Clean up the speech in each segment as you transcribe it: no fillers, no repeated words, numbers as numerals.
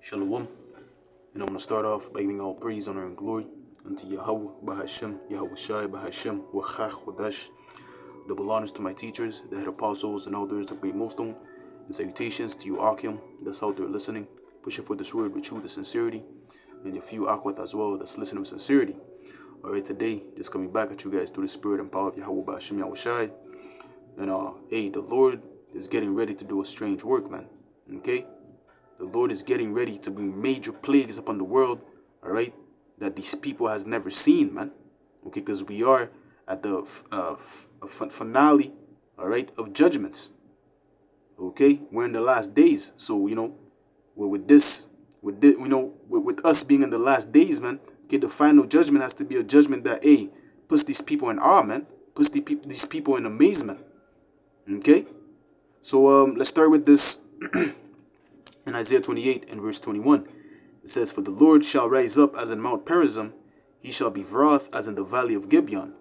Shalom. And I'm going to start off by giving all praise, honor, and glory unto Yahweh, Bahashem, Yahweh Shai, Bahashem, Wachach, Wadash. Double honors to my teachers, the head apostles, and elders of Great Millstone. And salutations to you, Akim, that's out there listening, pushing for this word with truth and sincerity. And a few Akwat as well, that's listening with sincerity. Alright, today, just coming back at you guys through the spirit and power of Yahweh, Bahashem, Yahweh Shai. And, hey, the Lord is getting ready to do a strange work, man. Okay? The Lord is getting ready to bring major plagues upon the world, all right, that these people has never seen, man. Okay, because we are at the finale, all right, of judgments. Okay, we're in the last days, so with us being in the last days, man. Okay, the final judgment has to be a judgment that puts these people in awe, man. Puts these people in amazement. Okay, so let's start with this. In Isaiah 28 and verse 21, it says, "For the Lord shall rise up as in Mount Perazim, he shall be wroth as in the valley of Gibeon,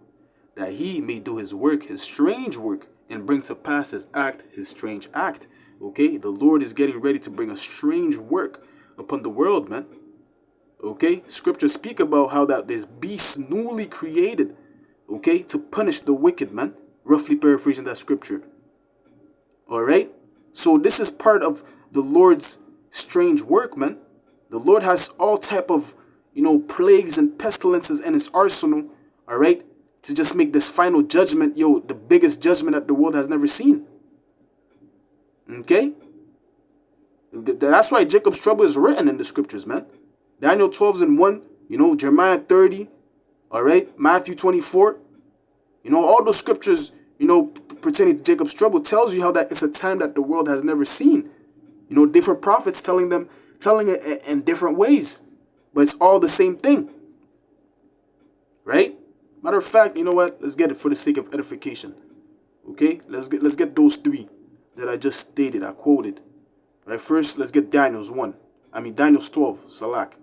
that he may do his work, his strange work, and bring to pass his act, his strange act." Okay, the Lord is getting ready to bring a strange work upon the world, man. Okay, scriptures speak about how that this beast newly created, okay, to punish the wicked, man. Roughly paraphrasing that scripture. All right, so this is part of the Lord's strange work, man. The Lord has all type of, plagues and pestilences in his arsenal, all right, to just make this final judgment, the biggest judgment that the world has never seen. Okay? That's why Jacob's trouble is written in the scriptures, man. Daniel 12 and 1, Jeremiah 30, all right, Matthew 24, all those scriptures, pertaining to Jacob's trouble tells you how that it's a time that the world has never seen. Different prophets telling it in different ways, but it's all the same thing, right? Matter of fact, you know what? Let's get it for the sake of edification. Okay, let's get those three that I just stated, I quoted. Right, first, let's get Daniel's 12, Salak.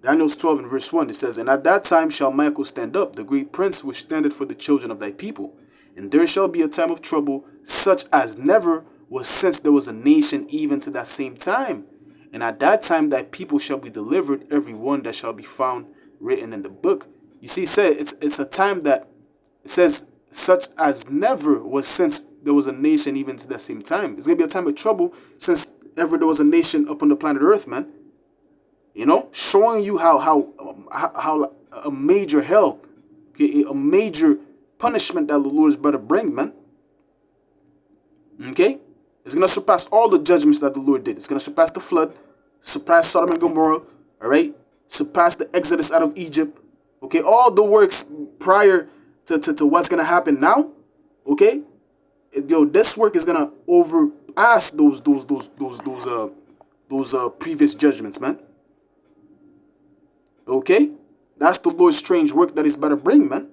Daniel's 12 and verse 1, it says, "And at that time shall Michael stand up, the great prince which standeth for the children of thy people. And there shall be a time of trouble, such as never was since there was a nation even to that same time. And at that time thy people shall be delivered, every one that shall be found written in the book." You see, it's a time that it says such as never was since there was a nation even to that same time. It's gonna be a time of trouble since ever there was a nation up on the planet Earth, man. Showing you how a major hell, okay, a major punishment that the Lord is about to bring, man. Okay? It's going to surpass all the judgments that the Lord did. It's going to surpass the flood, surpass Sodom and Gomorrah, all right? Surpass the exodus out of Egypt. Okay? All the works prior to what's going to happen now, okay? This work is going to overpass those previous judgments, man. Okay? That's the Lord's strange work that he's about to bring, man.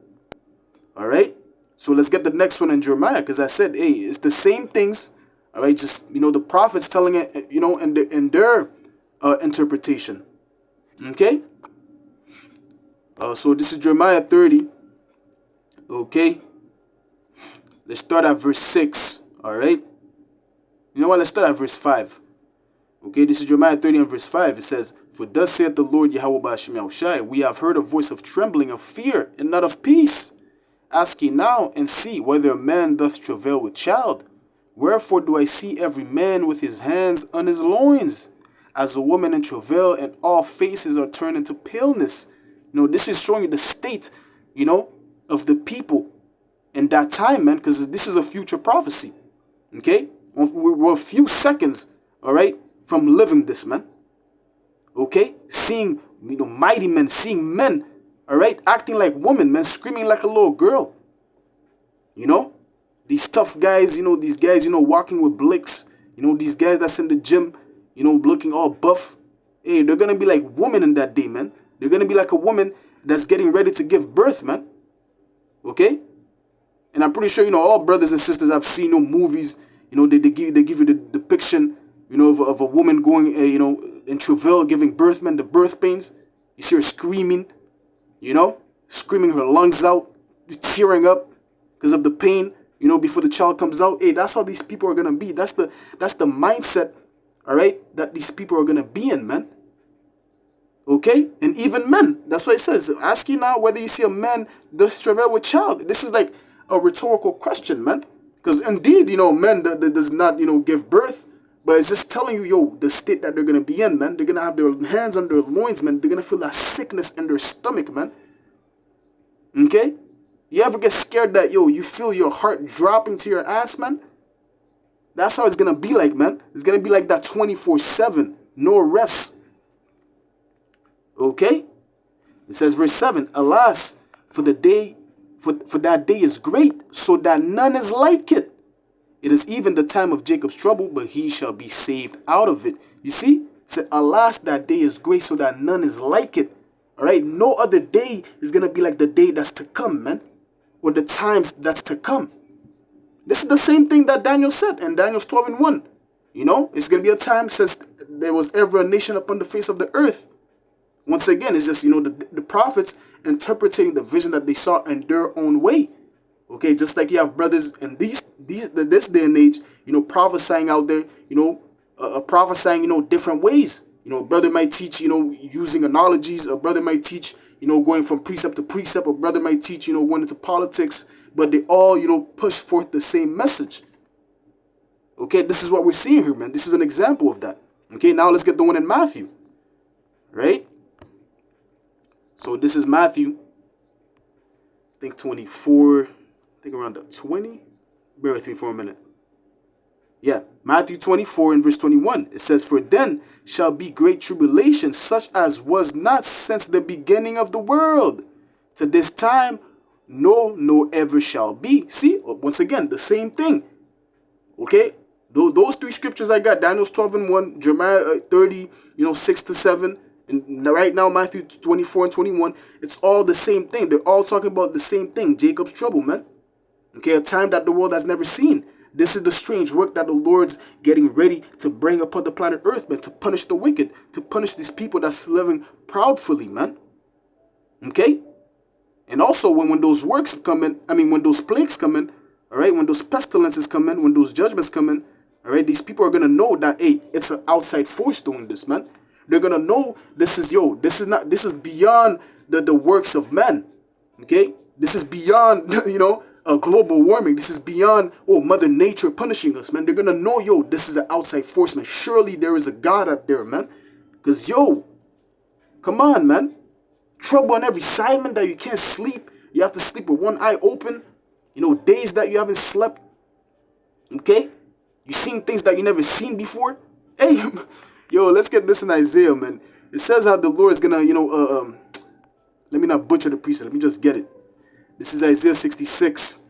All right, so let's get the next one in Jeremiah, because I said, it's the same things. All right, just the prophets telling it, in their interpretation. Okay, so this is Jeremiah 30. Okay, let's start at verse 6. All right, you know what? Let's start at verse 5. Okay, this is Jeremiah 30 and verse 5. It says, "For thus saith the Lord Yahweh Ba'ashem Yahushai, we have heard a voice of trembling, of fear, and not of peace. Ask ye now, and see whether a man doth travail with child. Wherefore do I see every man with his hands on his loins, as a woman in travail, and all faces are turned into paleness." This is showing you the state, of the people in that time, man, because this is a future prophecy. Okay? We're a few seconds, all right, from living this, man. Okay? Seeing, mighty men, seeing men, all right, acting like women, man, screaming like a little girl. These tough guys, these guys, walking with blicks. These guys that's in the gym, looking all buff. Hey, they're going to be like women in that day, man. They're going to be like a woman that's getting ready to give birth, man. Okay? And I'm pretty sure, all brothers and sisters have seen movies, they give you the depiction, of a woman going, in travail, giving birth, man, the birth pains. You see her screaming. Screaming her lungs out, tearing up because of the pain, before the child comes out. Hey, that's how these people are going to be. That's the mindset, all right, that these people are going to be in, man. Okay? And even men. That's what it says. Ask you now whether you see a man does travail with child. This is like a rhetorical question, man. Because indeed, men that does not, give birth. But it's just telling you, yo, the state that they're going to be in, man. They're going to have their hands on their loins, man. They're going to feel that sickness in their stomach, man. Okay? You ever get scared that, yo, you feel your heart dropping to your ass, man? That's how it's going to be like, man. It's going to be like that 24/7. No rest. Okay? It says, verse 7, alas, for the day, for that day is great, so that none is like it. It is even the time of Jacob's trouble, but he shall be saved out of it. You see? It said, alas, that day is great, so that none is like it. All right? No other day is going to be like the day that's to come, man. Or the times that's to come. This is the same thing that Daniel said in Daniel 12:1. It's going to be a time since there was ever a nation upon the face of the earth. Once again, it's just, the prophets interpreting the vision that they saw in their own way. Okay, just like you have brothers in this day and age, prophesying out there, prophesying, different ways. A brother might teach, using analogies. A brother might teach, going from precept to precept. A brother might teach, going into politics. But they all, push forth the same message. Okay, this is what we're seeing here, man. This is an example of that. Okay, now let's get the one in Matthew. Right? So this is Matthew, I think 24, I think around the 20. Bear with me for a minute. Yeah, Matthew 24 and verse 21. It says, for then shall be great tribulation, such as was not since the beginning of the world, to this time, no, nor ever shall be. See, once again, the same thing. Okay, those three scriptures I got, Daniel 12:1, Jeremiah 30, 6-7. And right now, Matthew 24 and 21, it's all the same thing. They're all talking about the same thing, Jacob's trouble, man. Okay, a time that the world has never seen. This is the strange work that the Lord's getting ready to bring upon the planet Earth, man, to punish the wicked, to punish these people that's living proudly, man. Okay? And also, when those works come in, when those plagues come in, all right, when those pestilences come in, when those judgments come in, all right, these people are going to know that, hey, it's an outside force doing this, man. They're going to know this is beyond the works of man. Okay? This is beyond, global warming. This is beyond, Mother Nature punishing us, man. They're going to know, this is an outside force, man. Surely there is a God out there, man. Because, come on, man. Trouble on every side, man, that you can't sleep. You have to sleep with one eye open. Days that you haven't slept. Okay? You're seeing things that you never seen before. Hey, let's get this in Isaiah, man. It says how the Lord is gonna, let me not butcher the precept. Let me just get it. This is Isaiah 66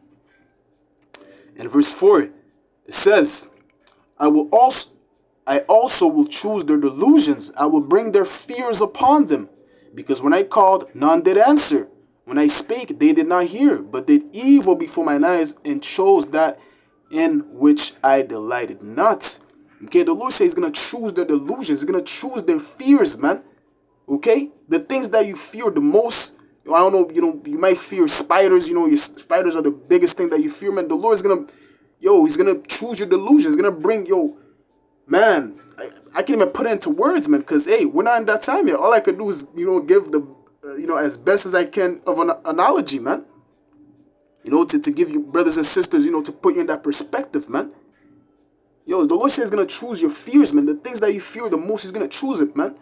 and verse 4. It says, I also will choose their delusions. I will bring their fears upon them. Because when I called, none did answer. When I spake, they did not hear, but did evil before mine eyes and chose that in which I delighted not. Okay, the Lord says he's going to choose their delusions. He's going to choose their fears, man. Okay? The things that you fear the most. I don't know, you might fear spiders. Your spiders are the biggest thing that you fear, man. The Lord is going to, he's going to choose your delusions. He's going to bring, man, I can't even put it into words, man. Because, hey, we're not in that time yet. All I could do is, give the, as best as I can of an analogy, man. To give you brothers and sisters, to put you in that perspective, man. The Lord says he's going to choose your fears, man. The things that you fear the most, he's going to choose it, man.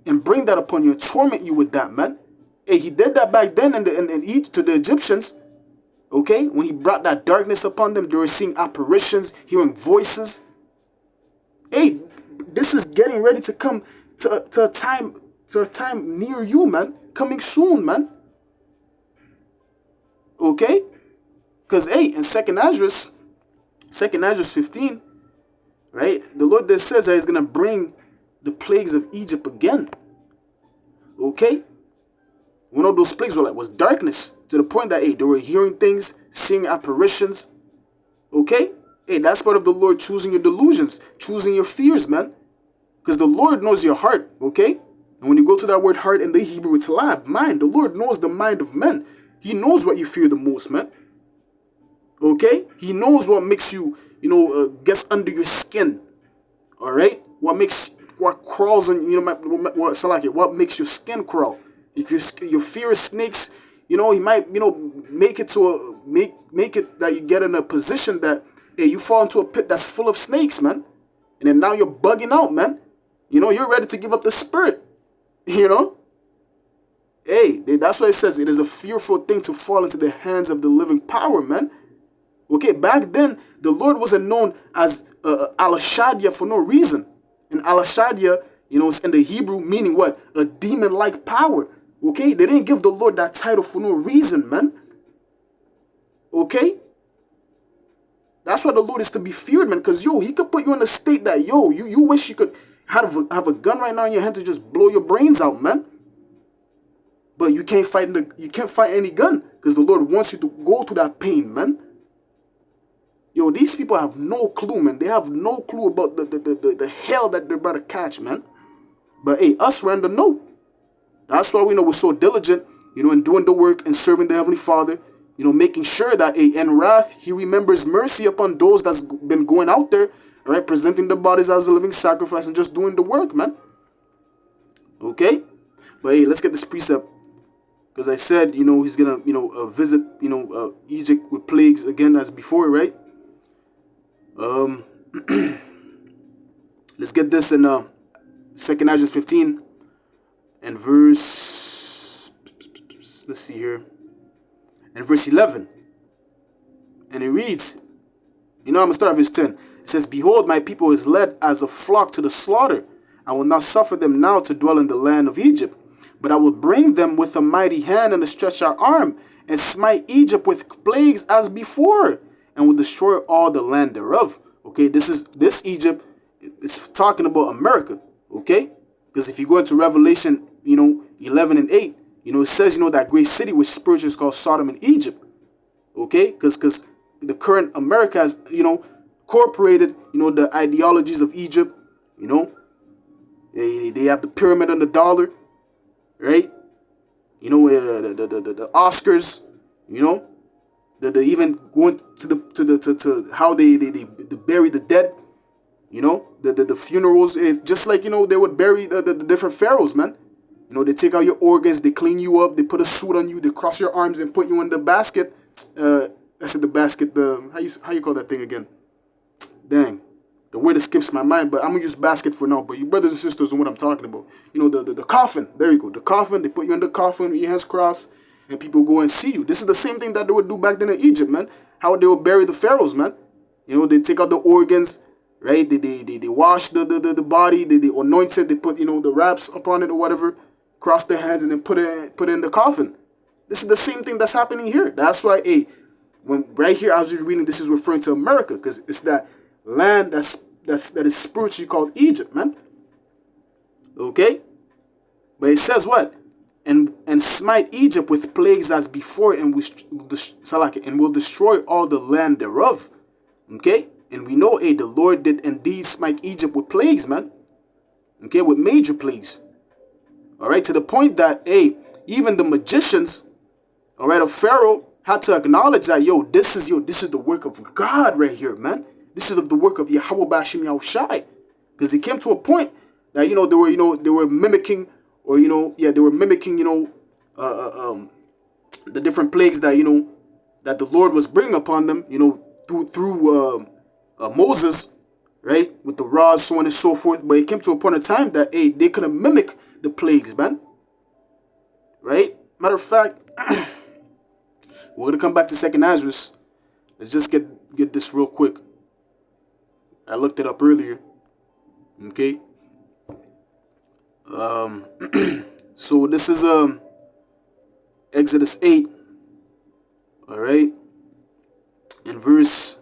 And bring that upon you and torment you with that, man. Hey, he did that back then in Egypt to the Egyptians. Okay? When he brought that darkness upon them, they were seeing apparitions, hearing voices. Hey, this is getting ready to come to a time near you, man. Coming soon, man. Okay? Because, hey, in 2nd Ezra 15, right? The Lord there says that he's going to bring the plagues of Egypt again. Okay? One of those plagues was darkness. To the point that, hey, they were hearing things, seeing apparitions. Okay? Hey, that's part of the Lord choosing your delusions, choosing your fears, man. Because the Lord knows your heart, okay? And when you go to that word heart in the Hebrew, it's lab, mind. The Lord knows the mind of men. He knows what you fear the most, man. Okay? He knows what makes you, gets under your skin. All right? what crawls on, what makes your skin crawl. If you fear snakes, he might, make it to make it that you get in a position that, hey, you fall into a pit that's full of snakes, man. And then now you're bugging out, man. You're ready to give up the spirit. Hey, that's why it says it is a fearful thing to fall into the hands of the living power, man. Okay, back then, the Lord wasn't known as Al-Shadia for no reason. And Al-Shadia, is in the Hebrew meaning what? A demon-like power. Okay, they didn't give the Lord that title for no reason, man. Okay? That's why the Lord is to be feared, man. Because, he could put you in a state that, you wish you could have a gun right now in your hand to just blow your brains out, man. But you can't fight any gun because the Lord wants you to go through that pain, man. These people have no clue, man. They have no clue about the hell that they're about to catch, man. But hey, us we're in the know. That's why we know we're so diligent, in doing the work and serving the Heavenly Father. Making sure that in wrath He remembers mercy upon those that's been going out there, all right, presenting the bodies as a living sacrifice and just doing the work, man. Okay, but hey, let's get this precept. Because I said, he's going to, visit, Egypt with plagues again as before, right? Let's get this in 2 Esdras 15 and verse, let's see here, and verse 11. And it reads, I'm going to start at verse 10. It says, "Behold, my people is led as a flock to the slaughter. I will not suffer them now to dwell in the land of Egypt. But I will bring them with a mighty hand and a stretched out arm, and smite Egypt with plagues as before, and will destroy all the land thereof." Okay, this Egypt is talking about America. Okay, because if you go into Revelation, 11 and 8, it says, that great city which spiritually is called Sodom and Egypt. Okay, because the current America has, incorporated, the ideologies of Egypt. They have the pyramid on the dollar. Right, the Oscars, the even going to how they bury the dead, the funerals is just like they would bury the different pharaohs, man. They take out your organs, they clean you up, they put a suit on you, they cross your arms and put you in the basket. I said the basket. How you call that thing again? Dang. The word escapes my mind, but I'm going to use basket for now. But you brothers and sisters know what I'm talking about. The coffin. There you go. The coffin. They put you in the coffin, your hands crossed, and people go and see you. This is the same thing that they would do back then in Egypt, man. How they would bury the pharaohs, man. They take out the organs, right? They wash the body. They anoint it. They put, the wraps upon it or whatever. Cross their hands and then put it in the coffin. This is the same thing that's happening here. That's why, when right here I was just reading, this is referring to America, because it's that land that is spiritually called Egypt, man. Okay, but it says what? And smite Egypt with plagues as before, and will destroy all the land thereof. Okay, and we know, the Lord did indeed smite Egypt with plagues, man. Okay, with major plagues. All right, to the point that even the magicians, all right, of Pharaoh had to acknowledge that this is the work of God right here, man. This is the work of Yahweh Bashim Yahushai. Because it came to a point that, they were mimicking, or, they were mimicking, the different plagues that, that the Lord was bringing upon them, through Moses, right? With the rods, so on and so forth. But it came to a point in time that, they couldn't mimic the plagues, man. Right? Matter of fact, we're going to come back to 2 Esdras. Let's just get this real quick. I looked it up earlier. Okay. So this is Exodus 8. All right. And verse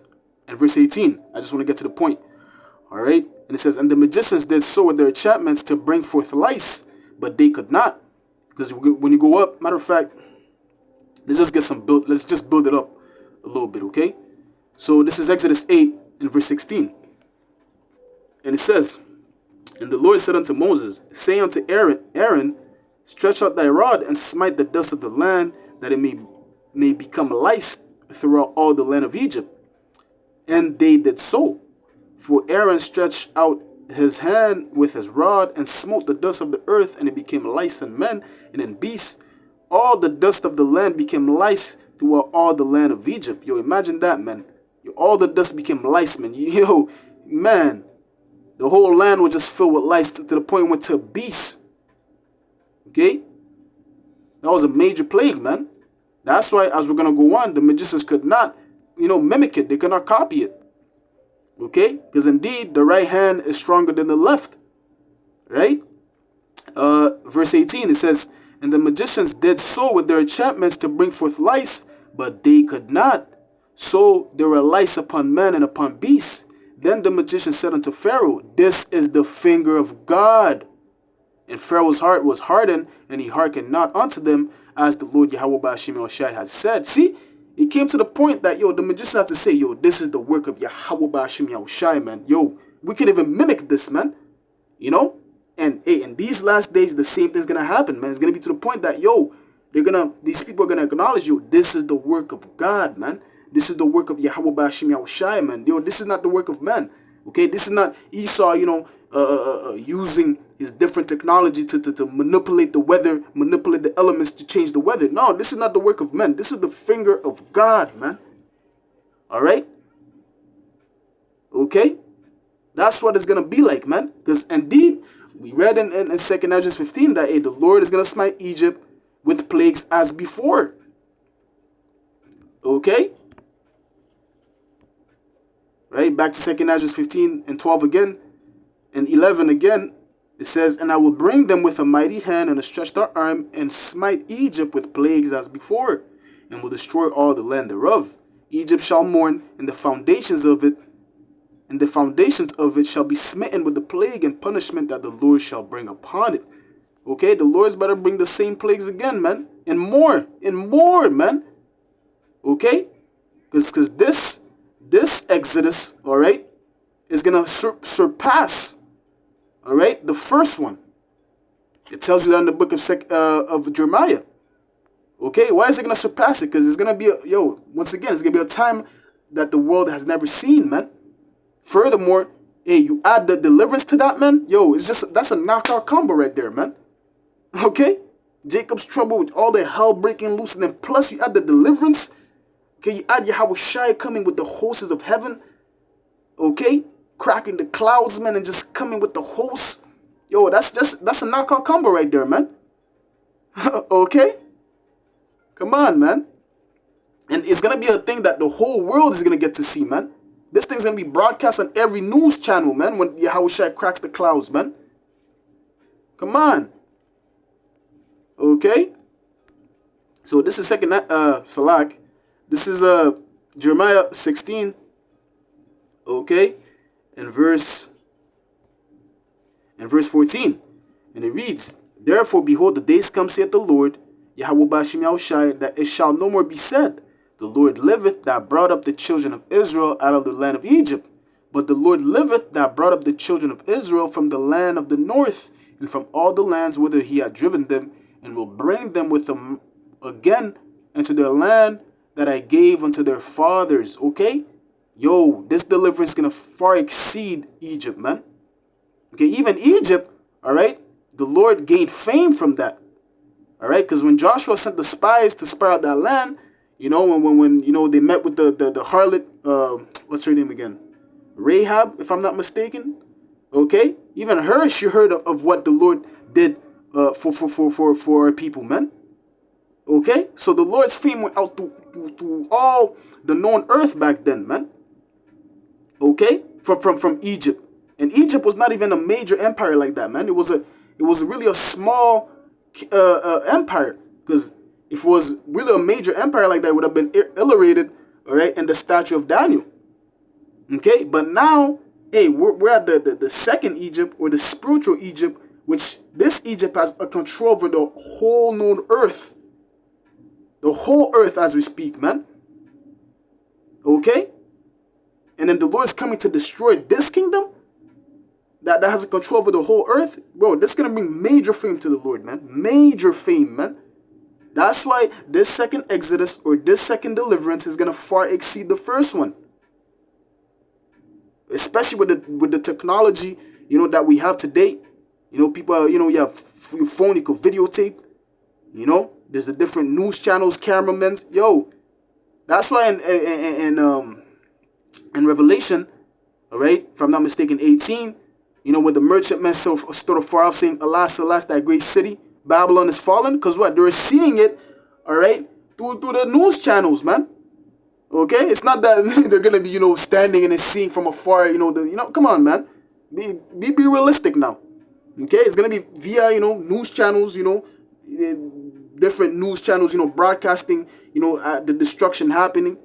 18. I just want to get to the point. All right. And it says, "And the magicians did so with their enchantments to bring forth lice, but they could not." Because when you go up, matter of fact, let's just build it up a little bit, okay? So this is Exodus 8 and verse 16. And it says, "And the Lord said unto Moses, say unto Aaron, stretch out thy rod and smite the dust of the land, that it may become lice throughout all the land of Egypt. And they did so. For Aaron stretched out his hand with his rod, and smote the dust of the earth, and it became lice and men, and in beasts. All the dust of the land became lice throughout all the land of Egypt. Yo, imagine that, man. Yo, all the dust became lice, man. Yo, man. The whole land was just filled with lice to the point it went to beasts. Okay? That was a major plague, man. That's why, as we're going to go on, the magicians could not, mimic it. They could not copy it. Okay? Because indeed, the right hand is stronger than the left. Right? Verse 18, it says, and the magicians did so with their enchantments to bring forth lice, but they could not. So there were lice upon men and upon beasts. Then the magician said unto Pharaoh, this is the finger of God. And Pharaoh's heart was hardened, and he hearkened not unto them, as the Lord Yahweh Ba'ashim Yahushai had said. See, it came to the point that, the magicians had to say, this is the work of Yahweh Ba'ashim Yahushai, man. We can even mimic this, man. And hey, in these last days, the same thing's gonna happen, man. It's gonna be to the point that, these people are gonna acknowledge, this is the work of God, man. This is the work of Yahweh Ba'ashim Yahushai, man. This is not the work of man. Okay, this is not Esau, using his different technology to manipulate the weather, manipulate the elements to change the weather. No, this is not the work of men. This is the finger of God, man. All right? Okay? That's what it's going to be like, man. Because indeed, we read in 2 Esdras 15 that, hey, the Lord is going to smite Egypt with plagues as before. Okay? Right? Back to 2 Esdras 15 and 12 again. And 11 again, it says, and I will bring them with a mighty hand and a stretched out arm, and smite Egypt with plagues as before, and will destroy all the land thereof. Egypt shall mourn, and the foundations of it shall be smitten with the plague and punishment that the Lord shall bring upon it. Okay, the Lord's better bring the same plagues again, man, and more, man. Okay, because this Exodus, all right, is gonna surpass, all right, the first one. It tells you that in the book of Jeremiah. Okay, why is it gonna surpass it? Because it's gonna be once again, it's gonna be a time that the world has never seen, man. Furthermore, hey, you add the deliverance to that, man. That's a knockout combo right there, man. Okay, Jacob's trouble with all the hell breaking loose, and then plus you add the deliverance. Okay, you add Yahweh Shai coming with the hosts of heaven. Okay, cracking the clouds, man, and just coming with the hosts. That's a knockout combo right there, man. Okay, come on, man. And it's gonna be a thing that the whole world is gonna get to see, man. This thing's gonna be broadcast on every news channel, man, when Yahweh Shai cracks the clouds, man. Come on. Okay. So this is Salak. This is Jeremiah 16. Okay, in verse 14, and it reads, therefore, behold, the days come, saith the Lord, Yahweh Ba'ashim Yahushai, that it shall no more be said, the Lord liveth that brought up the children of Israel out of the land of Egypt. But the Lord liveth that brought up the children of Israel from the land of the north, and from all the lands whither he had driven them, and will bring them with them again into their land that I gave unto their fathers. Okay? This deliverance is going to far exceed Egypt, man. Okay, even Egypt, all right, the Lord gained fame from that. All right, because when Joshua sent the spies to spy out that land, when they met with the harlot, what's her name again? Rahab, if I'm not mistaken. Okay, even her, she heard of what the Lord did for our people, man. Okay, so the Lord's fame went out to all the known earth back then, man. Okay, from Egypt, and Egypt was not even a major empire like that, man. It was really a small empire, because if it was really a major empire like that, it would have been illustrated, all right, in the statue of Daniel. Okay, but now, hey, we're at the second Egypt, or the spiritual Egypt, which this Egypt has a control over the whole known earth. The whole earth as we speak, man. Okay? And then the Lord is coming to destroy this kingdom that has a control over the whole earth. Bro, this is going to bring major fame to the Lord, man. Major fame, man. That's why this second Exodus, or this second deliverance, is going to far exceed the first one. Especially with the technology, that we have today. People, you have your phone, you could videotape. There's the different news channels, cameramen. Yo, that's why in Revelation, all right, if I'm not mistaken, 18, when the merchantmen stood afar off saying, "Alas, alas, that great city, Babylon is fallen." Because what? They're seeing it, all right, through the news channels, man. Okay? It's not that they're going to be, standing and seeing from afar, come on, man. Be realistic now. Okay? It's going to be via, news channels, different news channels, broadcasting, the destruction happening.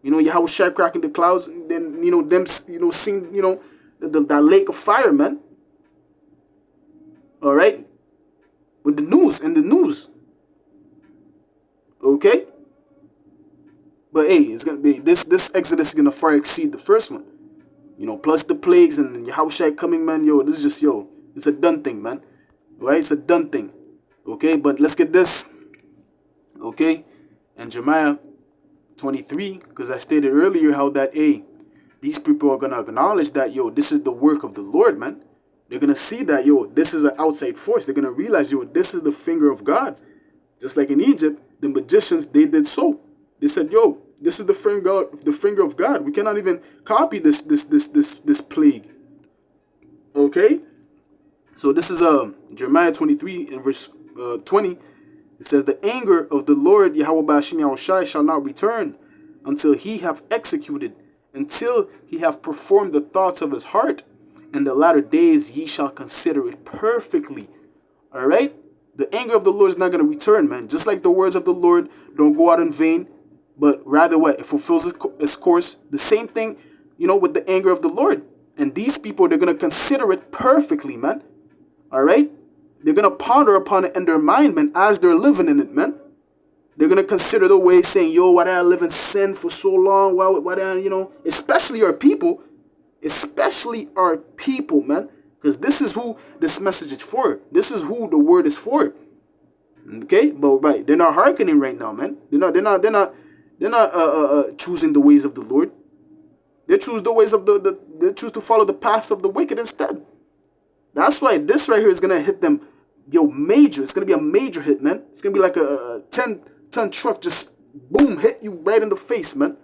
Yahweh Shai cracking the clouds, and then, them, seeing, that lake of fire, man. All right? With the news. Okay? But hey, it's gonna be this Exodus is gonna far exceed the first one. Plus the plagues and Yahweh Shai coming, man. Yo, this is just, it's a done thing, man. Right? It's a done thing. Okay, but let's get this. Okay? And Jeremiah 23, because I stated earlier how that, these people are gonna acknowledge that, this is the work of the Lord, man. They're gonna see that, this is an outside force. They're gonna realize, this is the finger of God. Just like in Egypt, the magicians, they did so. They said, this is the finger of God. We cannot even copy this plague. Okay? So this is Jeremiah 23 in verse 20. It says, "The anger of the Lord Yahweh Ba'ashim Yahushai shall not return until he have executed, until he have performed the thoughts of his heart. In the latter days ye shall consider it perfectly." All right? The anger of the Lord is not going to return, man. Just like the words of the Lord don't go out in vain, but rather what? It fulfills its course. The same thing, with the anger of the Lord. And these people, they're going to consider it perfectly, man. All right? They're going to ponder upon it in their mind, man, as they're living in it, man. They're going to consider the way saying, why did I live in sin for so long? Why did I, especially our people. Especially our people, man. Because this is who this message is for. This is who the word is for. Okay? But right, they're not hearkening right now, man. They're not choosing the ways of the Lord. They choose the ways of they choose to follow the paths of the wicked instead. That's why this right here is gonna hit them, major. It's gonna be a major hit, man. It's gonna be like a 10-ton truck just boom hit you right in the face, man.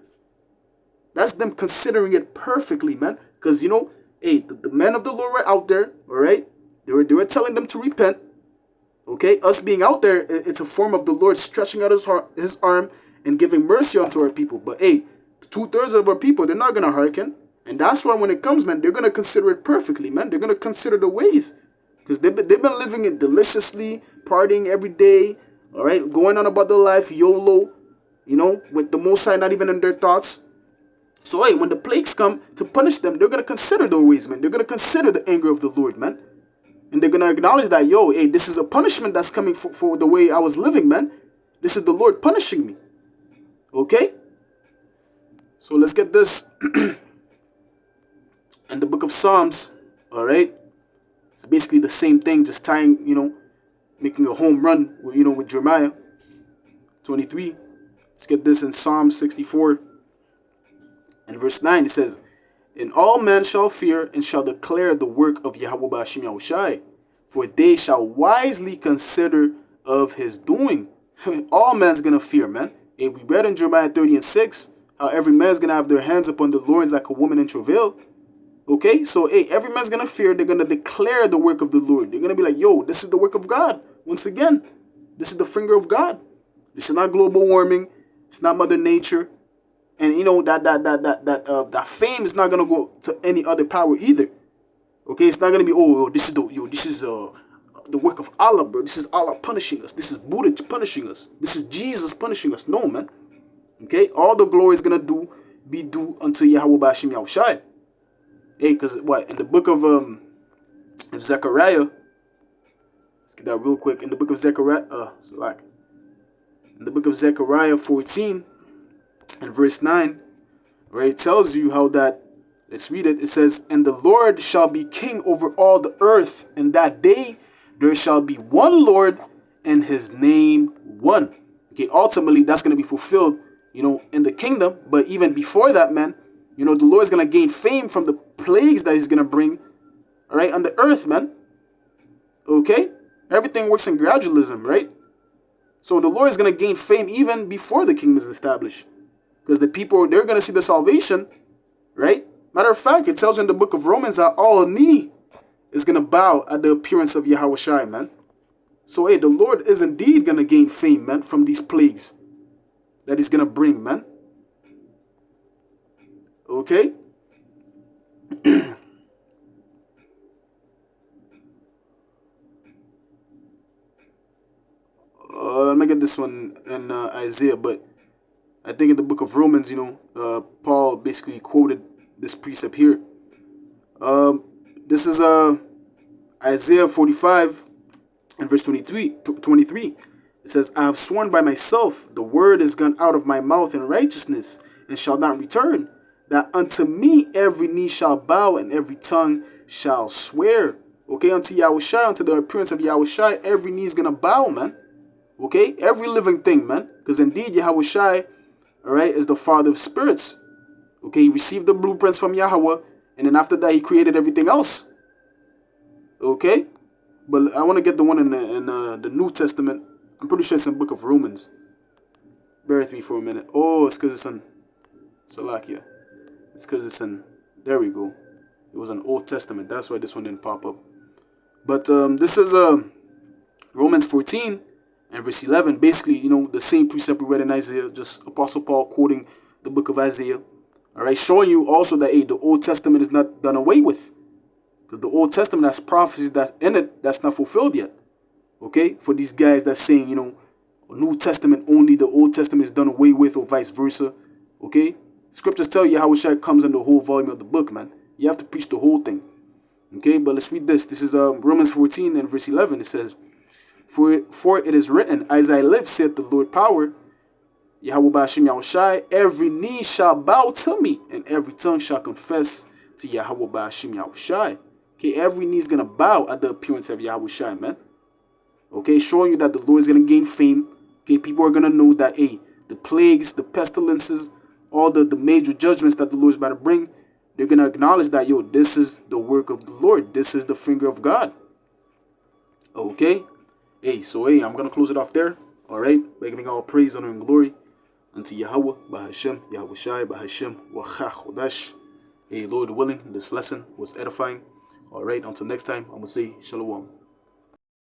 That's them considering it perfectly, man. Because the men of the Lord were out there, all right? They were telling them to repent. Okay, us being out there, it's a form of the Lord stretching out his arm and giving mercy unto our people. But 2/3 of our people, they're not gonna hearken. And that's why when it comes, man, they're gonna consider it perfectly, man. They're gonna consider the ways. Because they've been living it deliciously, partying every day, all right, going on about their life, YOLO, with the Most High not even in their thoughts. So, when the plagues come to punish them, they're going to consider their ways, man. They're going to consider the anger of the Lord, man. And they're going to acknowledge that, this is a punishment that's coming for the way I was living, man. This is the Lord punishing me. Okay? So, let's get this. In the book of Psalms, all right? It's basically the same thing, just tying, making a home run, with Jeremiah 23. Let's get this in Psalm 64. In verse 9, it says, "And all men shall fear and shall declare the work of Yahweh Ba'ashim Yahushai, for they shall wisely consider of his doing." All men's going to fear, man. We read in Jeremiah 30:6, how every man's going to have their hands upon the loins like a woman in travail. Okay, so every man's going to fear. They're going to declare the work of the Lord. They're going to be like, this is the work of God. Once again, this is the finger of God. This is not global warming. It's not Mother Nature. And that fame is not gonna go to any other power either. Okay, it's not gonna be this is the work of Allah, bro. This is Allah punishing us. This is Buddha punishing us. This is Jesus punishing us. No, man. Okay, all the glory is gonna be due unto Yahweh Ba'ashim Yahushai. Because what in the book of Zechariah, let's get that real quick. In the book of Zechariah, in the book of Zechariah 14. In verse 9, where it tells you how that, let's read it. It says, "And the Lord shall be king over all the earth. In that day there shall be one Lord, and his name one." Okay, ultimately that's going to be fulfilled, in the kingdom. But even before that, man, the Lord is going to gain fame from the plagues that he's going to bring. all right, on the earth, man. Okay? Everything works in gradualism, right? So the Lord is going to gain fame even before the kingdom is established. Because the people, they're going to see the salvation, right? Matter of fact, it tells you in the book of Romans that all knee is going to bow at the appearance of Yahweh Shai, man. So, hey, the Lord is indeed going to gain fame, man, from these plagues that he's going to bring, man. Okay? Let me get this one in Isaiah, but I think in the book of Romans, Paul basically quoted this precept here. This is Isaiah 45 and verse 23. It says, I have sworn by myself, the word is gone out of my mouth in righteousness, and shall not return, that unto me every knee shall bow, and every tongue shall swear. Okay, unto Yahushua, unto the appearance of Yahushua, every knee is going to bow, man. Okay, every living thing, man. Because indeed, Yahushua, all right, is the father of spirits. Okay, he received the blueprints from Yahweh, and then after that, he created everything else. Okay, but I want to get the one in the New Testament. I'm pretty sure it's in the book of Romans. Bear with me for a minute. Oh, it's because it's in Salakia. It's because it's in, there we go. It was an Old Testament. That's why this one didn't pop up. But this is Romans 14 and verse 11. Basically, the same precept we read in Isaiah. Just Apostle Paul quoting the book of Isaiah. All right, showing you also that, hey, the Old Testament is not done away with. Because the Old Testament has prophecies that's in it that's not fulfilled yet. Okay, for these guys that's saying, New Testament only, the Old Testament is done away with, or vice versa. Okay, scriptures tell you how it comes in the whole volume of the book, man. You have to preach the whole thing. Okay, but let's read this. This is Romans 14 and verse 11. It says, For it is written, as I live, saith the Lord power, Yahweh Ba'ashim Yahushai, every knee shall bow to me, and every tongue shall confess to Yahweh Ba'ashim Yahushai. Okay, every knee is going to bow at the appearance of Yahushai, man. Okay, showing you that the Lord is going to gain fame. Okay, people are going to know that, hey, the plagues, the pestilences, all the major judgments that the Lord is about to bring, they're going to acknowledge that, yo, this is the work of the Lord. This is the finger of God. Okay? Hey, so, hey, I'm going to close it off there. All right? By giving all praise, honor, and glory unto Yahweh, Bahashem, Yahushai, Bahashem, Wachach, Chodash. Hey, Lord willing, this lesson was edifying. All right, until next time, I'm going to say Shalom.